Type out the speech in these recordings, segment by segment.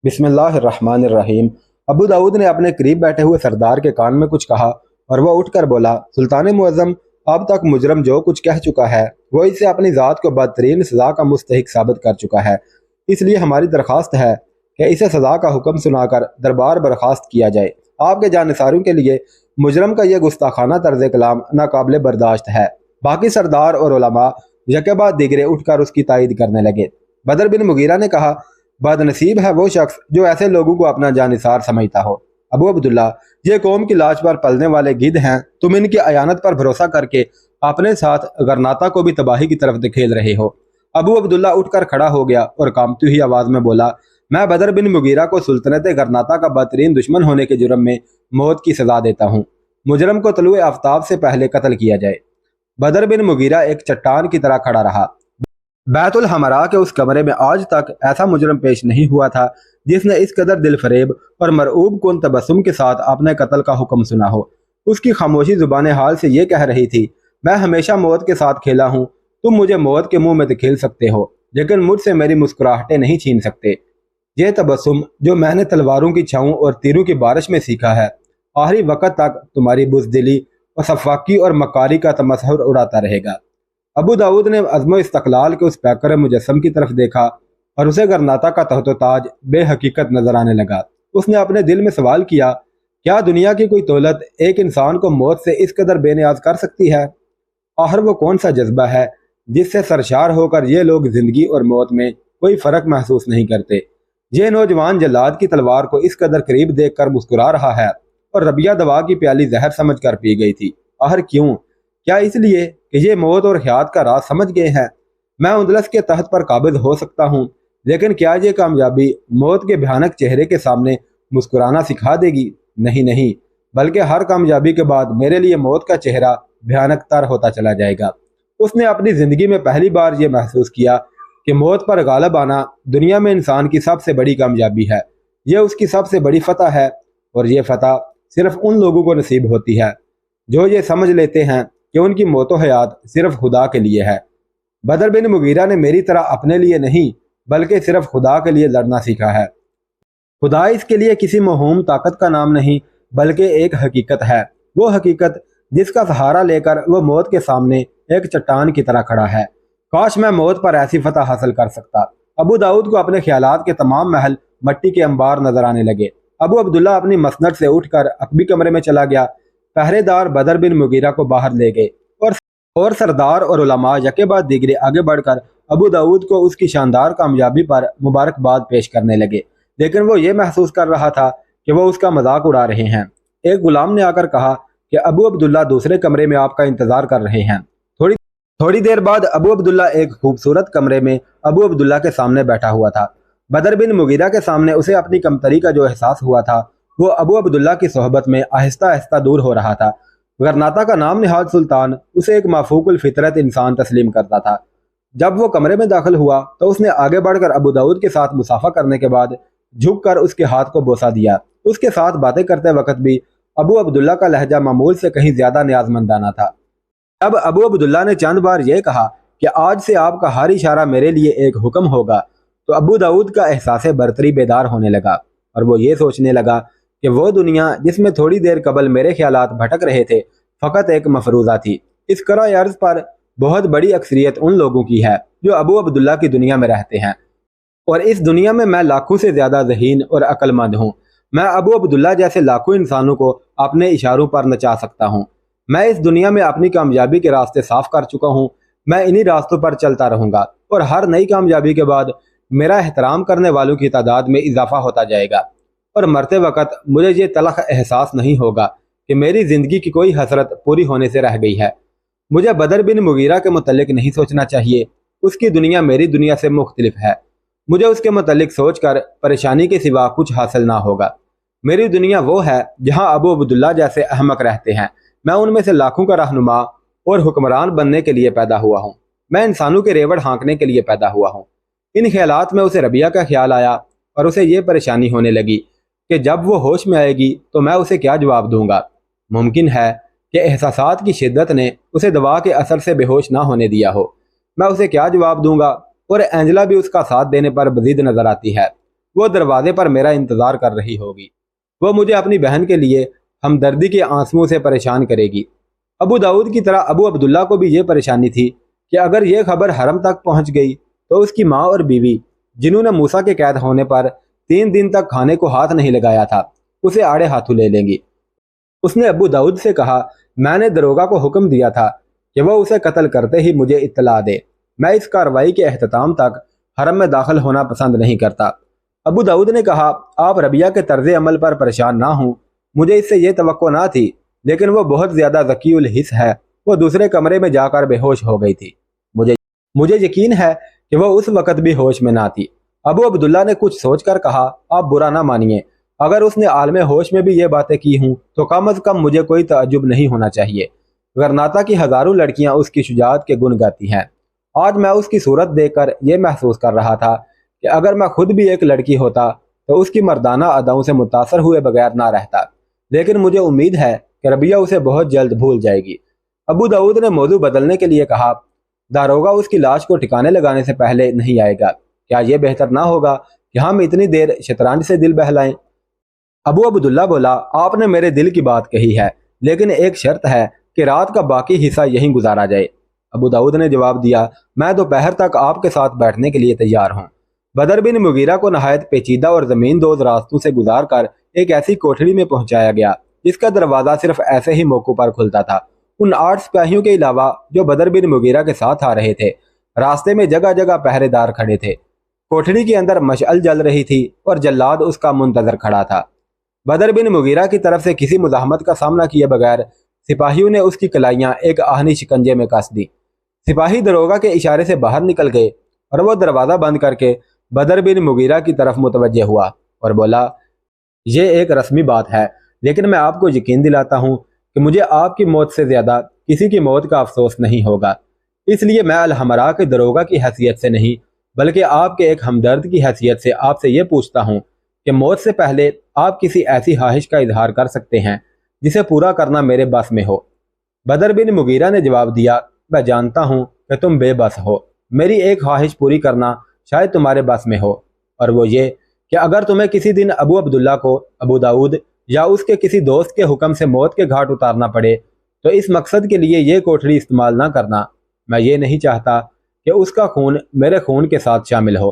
बिस्मिल्लाहिर्रहमानिर्रहीम। अबू दाऊद ने अपने करीब बैठे हुए सरदार के कान में कुछ कहा और वह उठकर बोला, सुल्तान मुअज़्ज़म, अब तक मुजरम जो कुछ कह चुका है वो इससे अपनी ज़ात को बदतरीन सज़ा का मुस्तहिक साबित कर चुका है। इसलिए हमारी दरख्वास्त है कि इसे सज़ा का हुक्म सुनाकर दरबार बर्खास्त किया जाए। आपके जानिसारों के लिए मुजरम का यह गुस्ताखाना तर्ज कलाम नाकाबिल बर्दाश्त है। बाकी सरदार और उलमा यके बाद दिगरे उठकर उसकी तायीद करने लगे। बदर बिन मुगीरा ने कहा, बदनसीब है वो शख्स जो ऐसे लोगों को अपना जानिसार समझता हो। अबू अब्दुल्ला, ये कौम की लाश पर पलने वाले गिद्ध हैं। तुम इनकी अयानत पर भरोसा करके अपने साथ गरनाता को भी तबाही की तरफ धकेल रहे हो। अबू अब्दुल्ला उठकर खड़ा हो गया और कांपती हुई आवाज में बोला, मैं बदर बिन मुगीरा को सुल्तनत गरनाता का बदतरीन दुश्मन होने के जुर्म में मौत की सजा देता हूँ। मुजरम को तलुए आफ्ताब से पहले कत्ल किया जाए। बदर बिन मुगीरा एक चट्टान की तरह खड़ा रहा। बैतुल हमरा के उस कमरे में आज तक ऐसा मुजरम पेश नहीं हुआ था जिसने इस कदर दिल फरेब और मरऊब कुन तबस्सुम के साथ अपने कत्ल का हुक्म सुना हो। उसकी खामोशी जुबान हाल से ये कह रही थी, मैं हमेशा मौत के साथ खेला हूँ। तुम मुझे मौत के मुंह में तो खेल सकते हो, लेकिन मुझसे मेरी मुस्कुराहटें नहीं छीन सकते। ये तबस्सुम जो मैंने तलवारों की छाऊं और तीरों की बारिश में सीखा है, आखिरी वक़्त तक तुम्हारी बुज़दिली और सफाकी और मकारी का तमस्खुर उड़ाता रहेगा। अबू दाऊद ने अज़्म इस्तक़लाल के उस पैकर मुजस्सम की तरफ देखा और उसे गरनाता का तख्तो ताज बेहकीकत नजर आने लगा। उसने अपने दिल में सवाल किया, क्या दुनिया की कोई दौलत एक इंसान को मौत से इस कदर बेनियाज कर सकती है? आखिर वो कौन सा जज्बा है जिससे सरशार होकर ये लोग जिंदगी और मौत में कोई फर्क महसूस नहीं करते? ये नौजवान जल्लाद की तलवार को इस कदर करीब देख कर मुस्कुरा रहा है और रबिया दवा की प्याली जहर समझ कर पी गई थी। आखिर क्यों? क्या इसलिए कि ये मौत और हयात का राज समझ गए हैं? मैं उंदलस के तहत पर काबिज हो सकता हूँ, लेकिन क्या ये कामयाबी मौत के भयानक चेहरे के सामने मुस्कुराना सिखा देगी? नहीं नहीं, बल्कि हर कामयाबी के बाद मेरे लिए मौत का चेहरा भयानक तर होता चला जाएगा। उसने अपनी जिंदगी में पहली बार ये महसूस किया कि मौत पर गालिब आना दुनिया में इंसान की सबसे बड़ी कामयाबी है। यह उसकी सबसे बड़ी फतह है और ये फतह सिर्फ उन लोगों को नसीब होती है जो ये समझ लेते हैं कि उनकी मौतो हयात सिर्फ खुदा के लिए है। बदर बिन मुगीरा ने मेरी तरह अपने लिए नहीं बल्कि सिर्फ खुदा के लिए लड़ना सीखा है। खुदा इसके लिए किसी महूम ताकत का नाम नहीं बल्कि एक हकीकत है। वो हकीकत जिसका सहारा लेकर वो मौत के सामने एक चट्टान की तरह खड़ा है। काश मैं मौत पर ऐसी फतह हासिल कर सकता। अबू दाऊद को अपने ख्यालात के तमाम महल मट्टी के अंबार नजर आने लगे। अबू अब्दुल्ला अपनी मसनद से उठकर अकबी कमरे में चला गया। पहरेदार बदर बिन मुगीरा को बाहर ले गए और सरदार और उलमा यके बाद दिगरे आगे बढ़कर अबू दाऊद को उसकी शानदार कामयाबी पर मुबारकबाद पेश करने लगे। लेकिन वो ये महसूस कर रहा था कि वो उसका मजाक उड़ा रहे हैं। एक गुलाम ने आकर कहा कि अबू अब्दुल्ला दूसरे कमरे में आपका इंतजार कर रहे हैं। थोड़ी देर बाद अबू अब्दुल्ला एक खूबसूरत कमरे में अबू अब्दुल्ला के सामने बैठा हुआ था। बदर बिन मुगीरा के सामने उसे अपनी कमतरी का जो एहसास हुआ था वो अबू अब्दुल्ला की सोहबत में आहिस्ता आहिस्ता दूर हो रहा था। गरनाता का नाम निहाद सुल्तान उसे एक माफूकुल फितरत इंसान तस्लीम करता था। जब वो कमरे में दाखिल हुआ तो उसने आगे बढ़कर अबू दाऊद के साथ मुसाफा करने के बाद झुककर उसके हाथ को बोसा दिया। उसके साथ बातें करते वक्त भी अबू अब्दुल्ला का लहजा मामूल से कहीं ज्यादा न्याजमंदाना था। जब अबू अब्दुल्ला ने चंद बार यह कहा कि आज से आपका हर इशारा मेरे लिए एक हुक्म होगा, तो अबू दाऊद का एहसास बरतरी बेदार होने लगा और वो ये सोचने लगा कि वो दुनिया जिसमें थोड़ी देर कबल मेरे ख्यालात भटक रहे थे फ़कत एक मफरूज़ा थी। इस कराए अर्ज़ पर बहुत बड़ी अक्सरियत उन लोगों की है जो अबू अब्दुल्ला की दुनिया में रहते हैं, और इस दुनिया में मैं लाखों से ज़्यादा ज़हीन और अक्लमंद हूँ। मैं अबू अब्दुल्ला जैसे लाखों इंसानों को अपने इशारों पर नचा सकता हूँ। मैं इस दुनिया में अपनी कामयाबी के रास्ते साफ कर चुका हूँ। मैं इन्हीं रास्तों पर चलता रहूँगा और हर नई कामयाबी के बाद मेरा एहतराम करने वालों की तादाद में इजाफा होता जाएगा और मरते वक्त मुझे ये तलख एहसास नहीं होगा कि मेरी ज़िंदगी की कोई हसरत पूरी होने से रह गई है। मुझे बदर बिन मुगीरा के मुतल्लिक नहीं सोचना चाहिए। उसकी दुनिया मेरी दुनिया से मुख्तलिफ है। मुझे उसके मुतल्लिक सोचकर परेशानी के सिवा कुछ हासिल ना होगा। मेरी दुनिया वो है जहाँ अबू अब्दुल्ला जैसे अहमक रहते हैं। मैं उनमें से लाखों का रहनुमा और हुक्मरान बनने के लिए पैदा हुआ हूँ। मैं इंसानों के रेवड़ हाँकने के लिए पैदा हुआ हूँ। इन ख्यालात में उसे रबिया का ख्याल आया और उसे ये परेशानी होने लगी कि जब वो होश में आएगी तो मैं उसे क्या जवाब दूंगा। मुमकिन है कि एहसासात की शिद्दत ने उसे दवा के असर से बेहोश ना होने दिया हो। मैं उसे क्या जवाब दूंगा और एंजला भी उसका साथ देने पर मजीद नजर आती है। وہ دروازے پر میرا انتظار کر رہی ہوگی۔ وہ مجھے اپنی بہن کے لیے ہمدردی کے آنسوؤں سے پریشان کرے گی۔ ابو داؤد کی طرح ابو عبداللہ کو بھی یہ پریشانی تھی کہ اگر یہ خبر حرم تک پہنچ گئی تو اس کی ماں اور بیوی، جنہوں نے موسیٰ کے قید ہونے پر 3 دن تک کھانے کو ہاتھ نہیں لگایا تھا، اسے آڑے ہاتھوں لے لیں گی۔ اس نے ابو داؤد سے کہا، میں نے داروغہ کو حکم دیا تھا کہ وہ اسے قتل کرتے ہی مجھے اطلاع دے۔ میں اس کارروائی کے اختتام تک حرم میں داخل ہونا پسند نہیں کرتا۔ ابو داؤد نے کہا، آپ ربیہ کے طرز عمل پر پریشان نہ ہوں، مجھے اس سے یہ توقع نہ تھی، لیکن وہ بہت زیادہ ذکی الحس ہے۔ وہ دوسرے کمرے میں جا کر بے ہوش ہو گئی تھی۔ مجھے یقین ہے کہ وہ اس وقت بھی ہوش میں نہ تھی۔ ابو عبداللہ نے کچھ سوچ کر کہا، آپ برا نہ مانیے، اگر اس نے عالم ہوش میں بھی یہ باتیں کی ہوں تو کم از کم مجھے کوئی تعجب نہیں ہونا چاہیے۔ غرناطہ کی ہزاروں لڑکیاں اس کی شجاعت کے گن گاتی ہیں۔ آج میں اس کی صورت دیکھ کر یہ محسوس کر رہا تھا کہ اگر میں خود بھی ایک لڑکی ہوتا تو اس کی مردانہ اداؤں سے متاثر ہوئے بغیر نہ رہتا، لیکن مجھے امید ہے کہ ربیہ اسے بہت جلد بھول جائے گی۔ ابو داؤد نے موضوع بدلنے کے لیے کہا، داروغہ اس کی لاش کو ٹھکانے لگانے سے پہلے نہیں آئے گا، کیا یہ بہتر نہ ہوگا کہ ہم اتنی دیر شطرنج سے دل بہلائیں؟ ابو عبداللہ بولا، آپ نے میرے دل کی بات کہی ہے، لیکن ایک شرط ہے کہ رات کا باقی حصہ یہیں گزارا جائے۔ ابو داؤد نے جواب دیا، میں دوپہر تک آپ کے ساتھ بیٹھنے کے لیے تیار ہوں۔ بدر بن مغیرہ کو نہایت پیچیدہ اور زمین دوز راستوں سے گزار کر ایک ایسی کوٹھڑی میں پہنچایا گیا جس کا دروازہ صرف ایسے ہی موقع پر کھلتا تھا۔ ان 8 سپاہیوں کے علاوہ جو بدر بن مغیرہ کے ساتھ آ رہے تھے، راستے میں جگہ جگہ پہرے دار کھڑے تھے۔ کوٹھڑی کے اندر مشعل جل رہی تھی اور جلاد اس کا منتظر کھڑا تھا۔ بدر بن مغیرہ کی طرف سے کسی مزاحمت کا سامنا کیے بغیر سپاہیوں نے اس کی کلائیاں ایک آہنی شکنجے میں کس دی۔ سپاہی داروغہ کے اشارے سے باہر نکل گئے اور وہ دروازہ بند کر کے بدر بن مغیرہ کی طرف متوجہ ہوا اور بولا، یہ ایک رسمی بات ہے، لیکن میں آپ کو یقین دلاتا ہوں کہ مجھے آپ کی موت سے زیادہ کسی کی موت کا افسوس نہیں ہوگا۔ اس لیے میں الحمراء کے داروغہ کی حیثیت سے نہیں بلکہ آپ کے ایک ہمدرد کی حیثیت سے آپ سے یہ پوچھتا ہوں کہ موت سے پہلے آپ کسی ایسی خواہش کا اظہار کر سکتے ہیں جسے پورا کرنا میرے بس میں ہو؟ بدر بن مغیرہ نے جواب دیا، میں جانتا ہوں کہ تم بے بس ہو، میری ایک خواہش پوری کرنا شاید تمہارے بس میں ہو، اور وہ یہ کہ اگر تمہیں کسی دن ابو عبداللہ کو ابو داؤد یا اس کے کسی دوست کے حکم سے موت کے گھاٹ اتارنا پڑے تو اس مقصد کے لیے یہ کوٹھڑی استعمال نہ کرنا۔ میں یہ نہیں چاہتا کہ اس کا خون میرے خون کے ساتھ شامل ہو۔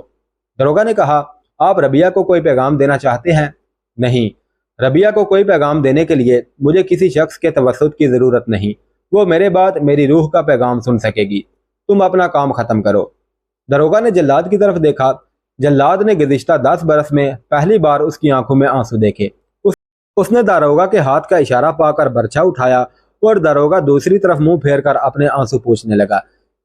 داروغہ نے کہا، آپ ربیہ کو کوئی پیغام دینا چاہتے ہیں؟ نہیں، ربیہ کو کوئی پیغام دینے کے لیے مجھے کسی شخص کے توسط کی ضرورت نہیں، وہ میرے بعد میری روح کا پیغام سن سکے گی۔ تم اپنا کام ختم کرو۔ داروغہ نے جلاد کی طرف دیکھا۔ جلاد نے گزشتہ 10 برس میں پہلی بار اس کی آنکھوں میں آنسو دیکھے۔ اس نے داروغہ کے ہاتھ کا اشارہ پا کر برچھا اٹھایا اور داروغہ دوسری طرف منہ پھیر کر اپنے آنسو پوچھنے لگا۔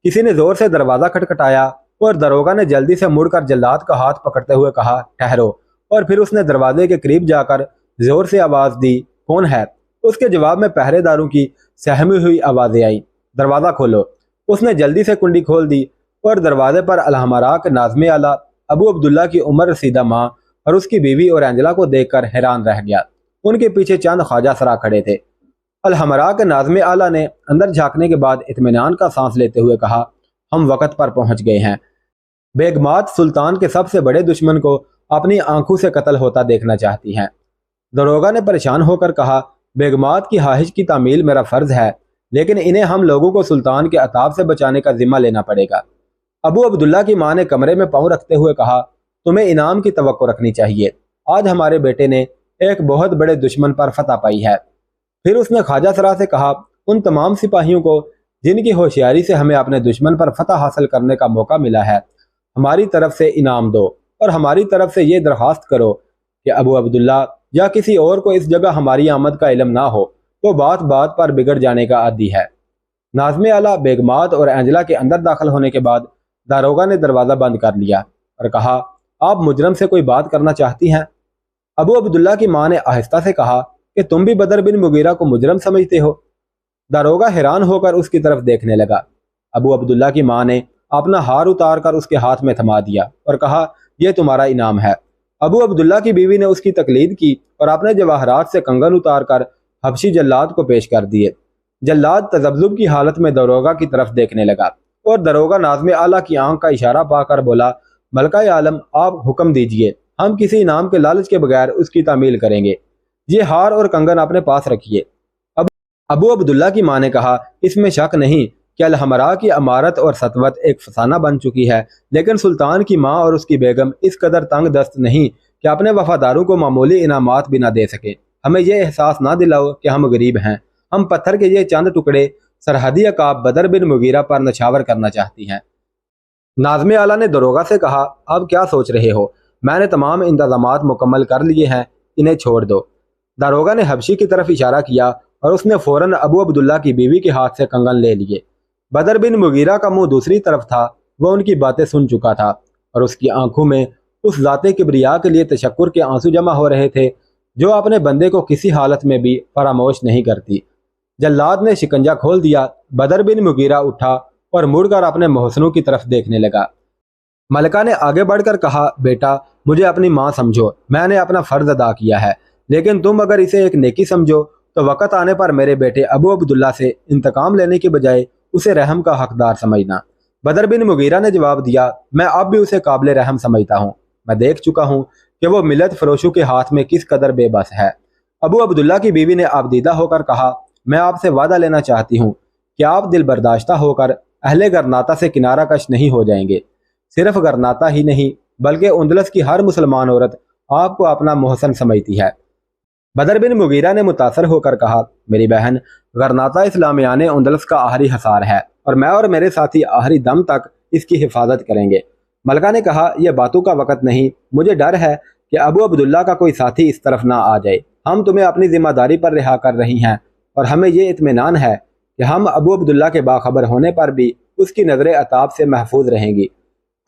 کسی نے زور سے دروازہ کھٹکھٹایا اور داروغہ نے جلدی سے مڑ کر جلاد کا ہاتھ پکڑتے ہوئے کہا، ٹھہرو، اور پھر اس نے دروازے کے قریب جا کر زور سے آواز دی، کون ہے؟ اس کے جواب میں پہرے داروں کی سہمی ہوئی آوازیں آئیں، دروازہ کھولو۔ اس نے جلدی سے کنڈی کھول دی اور دروازے پر الحمراء کے ناظم اعلیٰ ابو عبداللہ کی عمر رسیدہ ماں اور اس کی بیوی اور اینجلا کو دیکھ کر حیران رہ گیا۔ ان کے پیچھے چند خواجہ سرا کھڑے تھے۔ الحمراء کے ناظم اعلیٰ نے اندر جھانکنے کے بعد اطمینان کا سانس لیتے ہوئے کہا، ہم وقت پر پہنچ گئے ہیں۔ بیگمات سلطان کے سب سے بڑے دشمن کو اپنی آنکھوں سے قتل ہوتا دیکھنا چاہتی ہیں۔ داروغہ نے پریشان ہو کر کہا، بیگمات کی خواہش کی تعمیل میرا فرض ہے، لیکن انہیں ہم لوگوں کو سلطان کے عطاب سے بچانے کا ذمہ لینا پڑے گا۔ ابو عبداللہ کی ماں نے کمرے میں پاؤں رکھتے ہوئے کہا، تمہیں انعام کی توقع رکھنی چاہیے، آج ہمارے بیٹے نے ایک بہت بڑے دشمن پر فتح پائی ہے۔ پھر اس نے خواجہ سرا سے کہا، ان تمام سپاہیوں کو جن کی ہوشیاری سے ہمیں اپنے دشمن پر فتح حاصل کرنے کا موقع ملا ہے، ہماری طرف سے انعام دو، اور ہماری طرف سے یہ درخواست کرو کہ ابو عبداللہ یا کسی اور کو اس جگہ ہماری آمد کا علم نہ ہو، وہ بات بات پر بگڑ جانے کا عادی ہے۔ ناظم اعلیٰ، بیگمات اور اینجلا کے اندر داخل ہونے کے بعد داروغہ نے دروازہ بند کر لیا اور کہا، آپ مجرم سے کوئی بات کرنا چاہتی ہیں؟ ابو عبداللہ کی ماں نے آہستہ سے کہا کہ تم بھی بدر بن مغیرہ کو مجرم سمجھتے ہو؟ داروغہ حیران ہو کر اس کی طرف دیکھنے لگا۔ ابو عبداللہ کی ماں نے اپنا ہار اتار کر اس کے ہاتھ میں تھما دیا اور کہا، یہ تمہارا انعام ہے۔ ابو عبداللہ کی بیوی نے اس کی تقلید کی اور اپنے جواہرات سے کنگن اتار کر حبشی جلاد کو پیش کر دیے۔ جلاد تذبذب کی حالت میں داروغہ کی طرف دیکھنے لگا اور داروغہ ناظم اعلیٰ کی آنکھ کا اشارہ پا کر بولا، ملکہ عالم، آپ حکم دیجئے۔ हम किसी इनाम के लालच के बगैर उसकी तामील करेंगे। ये हार और कंगन अपने पास रखिए। अब अबू अब्दुल्ला की माँ ने कहा, इसमें शक नहीं कि अलहमरा की अमारत और सतवत एक फसाना बन चुकी है, लेकिन सुल्तान की माँ और उसकी बेगम इस कदर तंग दस्त नहीं कि अपने वफादारों को मामूली इनामात भी ना दे सके। हमें यह एहसास ना दिलाओ कि हम गरीब हैं। हम पत्थर के ये चंद टुकड़े सरहदी अकाब बदर बिन मुगीरा पर नछावर करना चाहती हैं। नाज़्म आला ने दरोगा से कहा, अब क्या सोच रहे हो? मैंने तमाम इंतजामात मुकम्मल कर लिए हैं, इन्हें छोड़ दो। दारोगा ने हबशी की तरफ इशारा किया और उसने फौरन अबू अब्दुल्ला की बीवी के हाथ से कंगन ले लिए। बदर बिन मुगीरा का मुंह दूसरी तरफ था। वह उनकी बातें सुन चुका था और उसकी आंखों में उस ज़ाते किबरिया के लिए तशक्कुर के आंसू जमा हो रहे थे जो अपने बंदे को किसी हालत में भी फरामोश नहीं करती। जल्लाद ने शिकंजा खोल दिया। बदर बिन मुगीरा उठा और मुड़कर अपने मोहसनों की तरफ देखने लगा। मलका ने आगे बढ़कर कहा, बेटा मुझे अपनी माँ समझो, मैंने अपना फ़र्ज अदा किया है, लेकिन तुम अगर इसे एक नेकी समझो तो वक़्त आने पर मेरे बेटे अबू अब्दुल्ला से इंतकाम लेने के बजाय उसे रहम का हकदार समझना। बदर बिन मुगीरा ने जवाब दिया, मैं अब भी उसे काबिल रहम समझता हूँ। मैं देख चुका हूँ कि वो मिलत फरोशों के हाथ में किस कदर बेबस है। अबू अब्दुल्ला की बीवी ने आबदीदा होकर कहा, मैं आपसे वादा लेना चाहती हूँ कि आप दिल बर्दाश्ता होकर अहले गरनाता से किनारा कश नहीं हो जाएंगे। सिर्फ गरनाता ही नहीं बल्कि उंदलस की हर मुसलमान औरत आपको अपना मोहसन समझती है। बदर बिन मुगीरा ने मुतासर होकर कहा, मेरी बहन, गरनाता इस्लामियान उंदलस का आखिरी हसार है और मैं और मेरे साथी आखिरी दम तक इसकी हिफाजत करेंगे। मलका ने कहा, यह बातों का वक़्त नहीं, मुझे डर है कि अबू अब्दुल्ला का कोई साथी इस तरफ ना आ जाए। हम तुम्हें अपनी जिम्मेदारी पर रिहा कर रही हैं और हमें यह इत्मीनान है कि हम अबू अब्दुल्ला के बाखबर होने पर भी उसकी नज़र अताब से महफूज रहेंगी।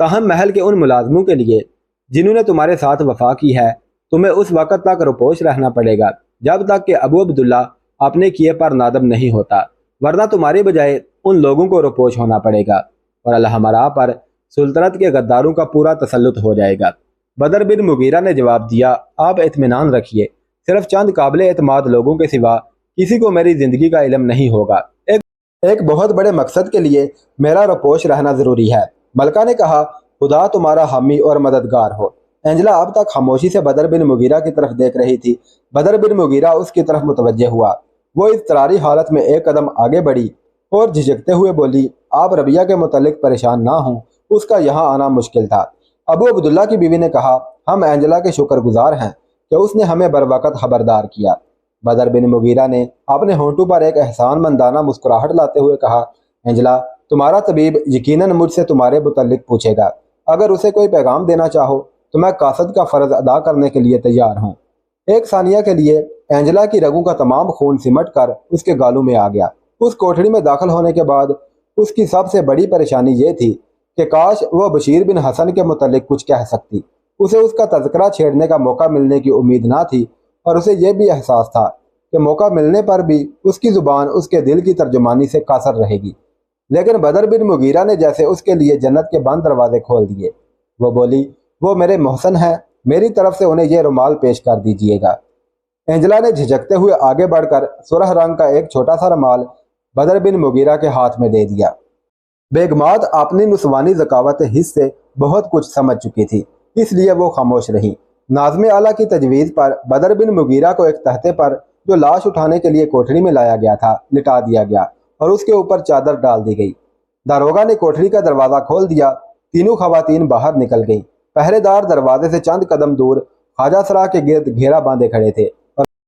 ताहम महल के उन मुलाजमों के लिए जिन्होंने तुम्हारे साथ वफा की है, तुम्हें उस वक़्त तक रुपोश रहना पड़ेगा जब तक कि अबू अब्दुल्ला अपने किए पर नादम नहीं होता, वरना तुम्हारे बजाय उन लोगों को रुपोश होना पड़ेगा और अलहमरा पर सुल्तनत के गद्दारों का पूरा तसल्लुत हो जाएगा। बदर बिन मुगीरा ने जवाब दिया, आप इत्मीनान रखिए, सिर्फ चंद काबिल एतमाद लोगों के सिवा किसी को मेरी ज़िंदगी का इल्म नहीं होगा। एक बहुत बड़े मकसद के लिए मेरा रुपोश रहना ज़रूरी है। मलका ने कहा, खुदा तुम्हारा हामी और मददगार हो। एंजला अब तक खामोशी से बदर बिन मुगीरा की तरफ देख रही थी। बदर बिन मुगीरा उसकी तरफ मुतवज्जे हुआ। वो इज़्तिरारी हालत में एक कदम आगे बढ़ी और झिझकते हुए बोली, आप रबिया के मुतल्लिक परेशान ना हों, उसका यहाँ आना मुश्किल था। अबू अब्दुल्ला की बीवी ने कहा, हम एंजला के शुक्रगुजार हैं कि उसने हमें बरवकत खबरदार किया। बदर बिन मुगीरा ने अपने होंठों पर एक एहसान मंदाना मुस्कुराहट लाते हुए कहा, एंजला, तुम्हारा तबीब यकीनन मुझसे तुम्हारे मुतल्लिक पूछेगा। अगर उसे कोई पैगाम देना चाहो तो मैं कासद का फ़र्ज अदा करने के लिए तैयार हूँ। एक सानिया के लिए एंजला की रगों का तमाम खून सिमट कर उसके गालों में आ गया। उस कोठरी में दाखिल होने के बाद उसकी सबसे बड़ी परेशानी ये थी कि काश वह बशीर बिन हसन के मुतल्लिक कुछ कह सकती। उसे उसका तज़किरा छेड़ने का मौका मिलने की उम्मीद ना थी और उसे यह भी एहसास था कि मौका मिलने पर भी उसकी ज़ुबान उसके दिल की तर्जुमानी से कासर रहेगी। लेकिन बदर बिन मुगीरा ने जैसे उसके लिए जन्नत के बंद दरवाजे खोल दिए। वो बोली, वो मेरे मोहसन हैं, मेरी तरफ से उन्हें यह रुमाल पेश कर दीजिएगा। एंजला ने झिझकते हुए आगे बढ़कर सुरह रंग का एक छोटा सा रुमाल बदर बिन मुगीरा के हाथ में दे दिया। बेगमात अपनी नुस्वानी ज़कावत हिस्स से बहुत कुछ समझ चुकी थी, इसलिए वो खामोश रही। नाज़्म आला की तजवीज़ पर बदर बिन मुगीरा को एक तख्ते पर जो लाश उठाने के लिए कोठरी में लाया गया था लिटा दिया गया और उसके ऊपर चादर डाल दी गई। दारोगा ने कोठरी का दरवाज़ा खोल दिया। तीनों खवातीन बाहर निकल गईं। पहरेदार दरवाजे से चंद कदम दूर ख्वाजा सरा के गिर्द घेरा बांधे खड़े थे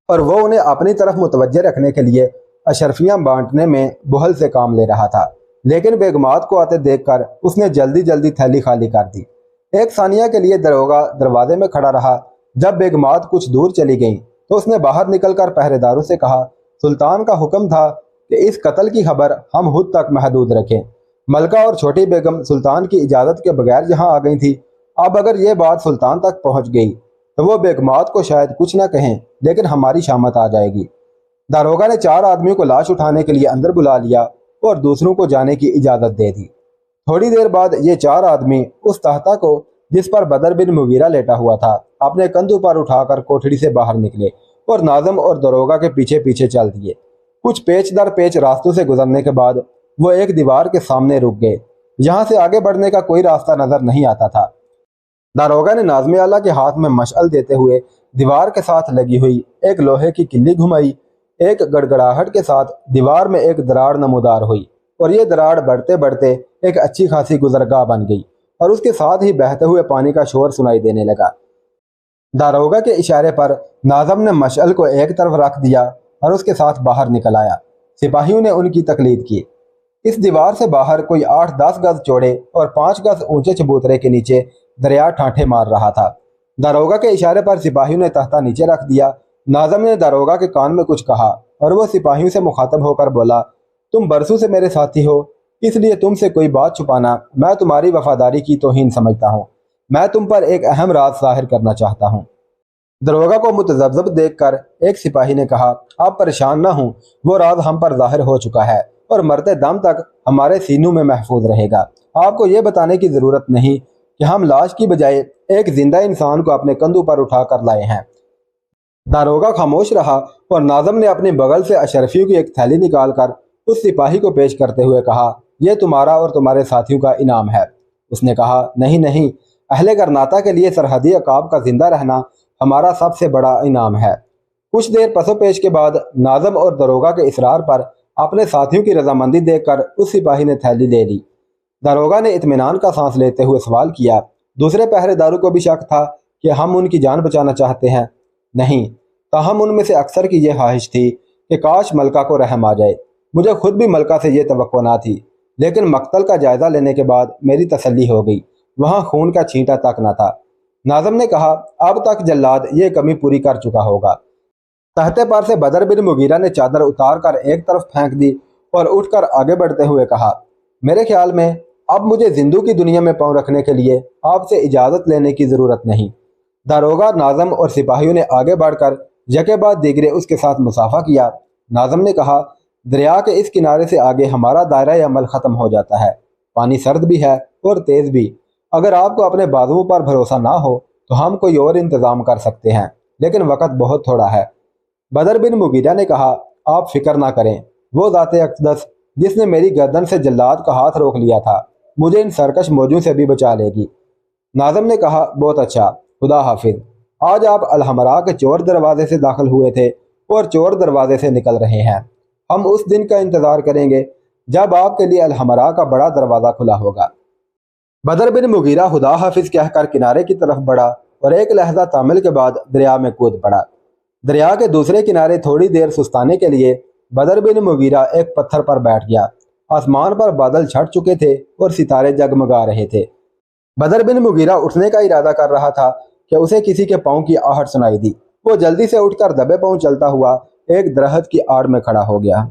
और वो उन्हें अपनी तरफ मुतवज्जे रखने के लिए अशरफियाँ बांटने में बुहल से काम ले रहा था। लेकिन बेगमात को आते देखकर उसने जल्दी जल्दी थैली खाली कर दी। एक सानिया के लिए दरोगा दरवाजे में खड़ा रहा। जब बेगमात कुछ दूर चली गई तो उसने बाहर निकलकर पहरेदारों से कहा, सुल्तान का हुक्म था कि इस कत्ल की खबर हम खुद तक महदूद रखें। मलका और छोटी बेगम सुल्तान की इजाज़त के बगैर यहाँ आ गई थी। अब अगर ये बात सुल्तान तक पहुँच गई तो वो बेगमात को शायद कुछ ना कहें, लेकिन हमारी शामत आ जाएगी। दारोगा ने 4 आदमियों को लाश उठाने के लिए अंदर बुला लिया और दूसरों को जाने की इजाज़त दे दी। थोड़ी देर बाद ये 4 आदमी उस तख्ता को जिस पर बदर बिन मुगीरा लेटा हुआ था अपने कंधों पर उठाकर कोठरी से बाहर निकले और नाज़म और दरोगा के पीछे पीछे चल दिए। कुछ पेच दर पेच रास्तों से गुजरने के बाद वो एक दीवार के सामने रुक गए। यहाँ से आगे बढ़ने का कोई रास्ता नजर नहीं आता था। दारोगा ने नाज़िम आला के हाथ में मशअल देते हुए दीवार के साथ लगी हुई एक लोहे की किल्ली घुमाई। एक गड़गड़ाहट के साथ दीवार में एक दरार नमूदार हुई और ये दरार बढ़ते बढ़ते एक अच्छी खासी गुजरगाह बन गई और उसके साथ ही बहते हुए पानी का शोर सुनाई देने लगा। दारोगा के इशारे पर नाज़िम ने मशअल को एक तरफ रख दिया और उसके साथ बाहर निकल आया। सिपाहियों ने उनकी तकलीद की। इस दीवार से बाहर कोई 8-10 गज चौड़े और 5 गज ऊंचे चबूतरे के नीचे दरिया ठाठे मार रहा था। दारोगा के इशारे पर सिपाहियों ने तख्ता नीचे रख दिया। नाज़िम ने दारोगा के कान में कुछ कहा और वो सिपाहियों से मुखातब होकर बोला, तुम बरसों से मेरे साथी हो, इसलिए तुमसे कोई बात छुपाना मैं तुम्हारी वफादारी की तौहीन समझता हूँ। मैं तुम पर एक अहम राज ज़ाहिर करना चाहता हूँ। दरोगा को मुतज़ब्ज़ब देखकर एक सिपाही ने कहा, आप परेशान ना हों, वो राज हम पर ज़ाहिर हो चुका है और मरते दम तक हमारे सीनों में महफूज रहेगा। आपको ये बताने की ज़रूरत नहीं कि हम लाश की बजाय एक जिंदा इंसान को अपने कंधों पर उठा कर लाए हैं। दारोगा खामोश रहा और नाज़िम ने अपने बगल से अशरफियों की एक थैली निकालकर उस सिपाही को पेश करते हुए कहा, यह तुम्हारा और तुम्हारे साथियों का इनाम है। उसने कहा, नहीं नहीं, अहले करनाता के लिए सरहदी अकाब का जिंदा रहना हमारा सबसे बड़ा इनाम है। कुछ देर पसोपेश के बाद नाज़िम और दरोगा के इसरार पर अपने साथियों की रजामंदी देखकर उस सिपाही ने थैली ले ली। दारोगा ने इत्मीनान का सांस लेते हुए सवाल किया, दूसरे पहरेदारों को भी शक था कि हम उनकी जान बचाना चाहते हैं? नहीं, ताहम उनमें से अक्सर की यह ख्वाहिश थी कि काश मलका को रहम आ जाए। मुझे खुद भी मलका से यह तवक्को ना थी, लेकिन मक्तल का जायजा लेने के बाद मेरी तसल्ली हो गई। वहाँ खून का छींटा तक न था। नाज़िम ने कहा, अब तक जल्लाद ये कमी पूरी कर चुका होगा। तहते पर से बदर बिन मुगीरा ने चादर उतार कर एक तरफ फेंक दी और उठकर आगे बढ़ते हुए कहा, मेरे ख्याल में अब मुझे जिंदू की दुनिया में पांव रखने के लिए आपसे इजाज़त लेने की ज़रूरत नहीं। दारोगा, नाज़िम और सिपाहियों ने आगे बढ़कर यके बाद दीगरे उसके साथ मुसाफा किया। नाज़िम ने कहा, दरिया के इस किनारे से आगे हमारा दायरा अमल ख़त्म हो जाता है। पानी सर्द भी है और तेज़ भी। अगर आपको अपने बाजुओं पर भरोसा ना हो तो हम कोई और इंतज़ाम कर सकते हैं, लेकिन वक़्त बहुत थोड़ा है। बदर बिन मुगीरा ने कहा, आप फिक्र ना करें, वो ज़ाते अक़दस जिसने मेरी गर्दन से जल्लाद का हाथ रोक लिया था मुझे इन सरकश मौजों से भी बचा लेगी। नाज़िम ने कहा, बहुत अच्छा, खुदा हाफिज। आज आप अलहमरा के चोर दरवाजे से दाखिल हुए थे और चोर दरवाजे से निकल रहे हैं। हम उस दिन का इंतज़ार करेंगे जब आपके लिए अलहमरा का बड़ा दरवाज़ा खुला होगा। बदर बिन मुगीरा खुदा हाफिज कहकर किनारे की तरफ बढ़ा और एक लहजा तामिल के बाद दरिया में कूद पड़ा। दरिया के दूसरे किनारे थोड़ी देर सुस्ताने के लिए बदर बिन मुगीरा एक पत्थर पर बैठ गया। आसमान पर बादल छट चुके थे और सितारे जगमगा रहे थे। बदर बिन मुगीरा उठने का इरादा कर रहा था कि उसे किसी के पाँव की आहट सुनाई दी। वो जल्दी से उठकर दबे पाँव चलता हुआ एक दरख्त की आड़ में खड़ा हो गया।